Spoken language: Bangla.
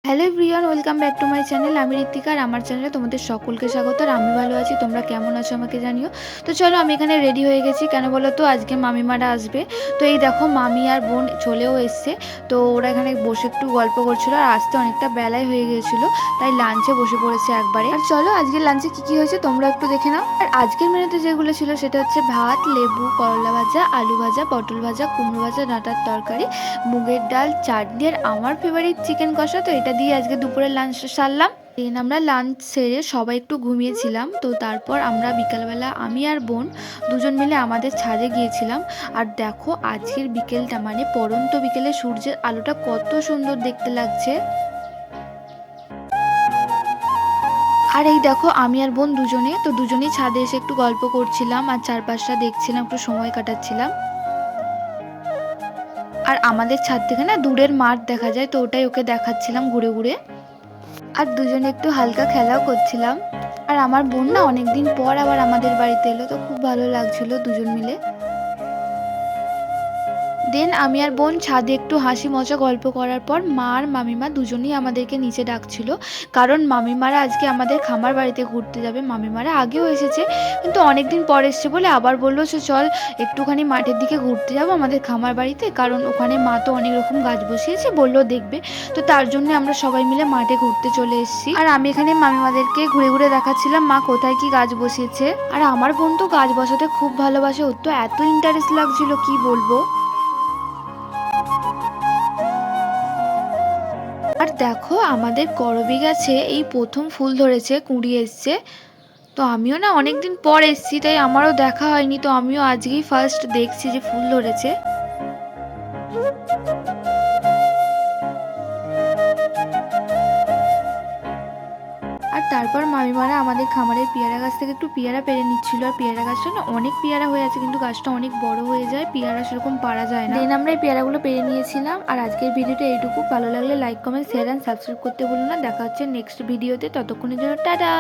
Hello everyone, welcome back to my channel. আমি ঋত্বিকা আর আমার চ্যানেলে তোমাদের সকলকে স্বাগত। আর আমি ভালো আছি, তোমরা কেমন আছো আমাকে জানিও। তো চলো, আমি এখানে রেডি হয়ে গেছি। কেন বলো তো, আজকে মামিমারা আসবে। তো এই দেখো, মামি আর বোন চলেও এসছে। তো ওরা এখানে বসে একটু গল্প করছিল, আর আসতে অনেকটা বেলায় হয়ে গিয়েছিল, তাই লাঞ্চে বসে পড়েছে একবারে। আর চলো, আজকের লাঞ্চে কি কি হয়েছে তোমরা একটু দেখে নাও। আর আজকের মেনুতে যেগুলো ছিল সেটা হচ্ছে ভাত, লেবু, করলা ভাজা, আলু ভাজা, পটল ভাজা, কুমড়ো ভাজা, ডাঁটার তরকারি, মুগের ডাল, চাটনি, আর আমার ফেভারিট চিকেন কষা। তো এটা দিয়ে আজকে দুপুরের লাঞ্চটা সারলাম। দেন আমরা লাঞ্চ সেরে সবাই একটু ঘুমিয়েছিলাম। তো তারপর আমরা বিকালবেলা আমি আর বোন দুজন মিলে আমাদের ছাদে গিয়েছিলাম। আর দেখো, আজকের বিকেলটা মানে পড়ন্ত বিকেলে সূর্যের আলোটা কত সুন্দর দেখতে লাগছে। আর এই দেখো, আমি আর বোন দুজনেই ছাদে এসে একটু গল্প করছিলাম আর চারপাশটা দেখছিলাম, একটু সময় কাটাচ্ছিলাম। আর আমাদের ছাদ থেকে না দূরের মাঠ দেখা যায়, তো ওটাই ওকে দেখাচ্ছিলাম ঘুরে ঘুরে। আর দুজনে একটু হালকা খেলাও করছিলাম। আর আমার বোন না অনেকদিন পর আবার আমাদের বাড়িতে এলো, তো খুব ভালো লাগছিল দুজন মিলে। দেন আমি আর বোন ছাদে একটু হাসি মজা গল্প করার পর মা আর মামিমা দুজনেই আমাদেরকে নিচে ডাকছিল। কারণ মামিমারা আজকে আমাদের খামার বাড়িতে ঘুরতে যাবে। মামিমারা আগেও এসেছে, কিন্তু অনেকদিন পর এসছে বলে আবার বললো যে চল একটুখানি মাঠের দিকে ঘুরতে যাবো আমাদের খামার বাড়িতে, কারণ ওখানে মা তো অনেক রকম গাছ বসিয়েছে, বললো দেখবে। তো তার জন্য আমরা সবাই মিলে মাঠে ঘুরতে চলে এসেছি। আর আমি এখানে মামিমাদেরকে ঘুরে ঘুরে দেখাচ্ছিলাম মা কোথায় কি গাছ বসিয়েছে। আর আমার বোন তো গাছ বসাতে খুব ভালোবাসে, ওর তো এত ইন্টারেস্ট লাগছিল কি বলবো। আর দেখো, আমাদের করবী গাছে এই প্রথম ফুল ধরেছে, কুঁড়ি এসছে। তো আমিও না অনেকদিন পর এসছি, তাই আমারও দেখা হয়নি, তো আমিও আজকেই ফার্স্ট দেখছি যে ফুল ধরেছে। আর তারপর মামিমারা আমাদের খামারের পেয়ারা গাছ থেকে একটু পেয়ারা পেরে নিচ্ছিল। আর পেয়ারা গাছটা না অনেক পেয়ারা হয়ে আছে, কিন্তু গাছটা অনেক বড় হয়ে যায়, পেয়ারা সেরকম পারা যায় না। দেন আমরা এই পেয়ারাগুলো পেরে নিয়েছিলাম। আর আজকের ভিডিওটা এইটুকু। ভালো লাগলে like, comment, share and subscribe করতে ভুলো না। দেখা হচ্ছে নেক্সট ভিডিওতে, ততক্ষণের জন্য টাটা।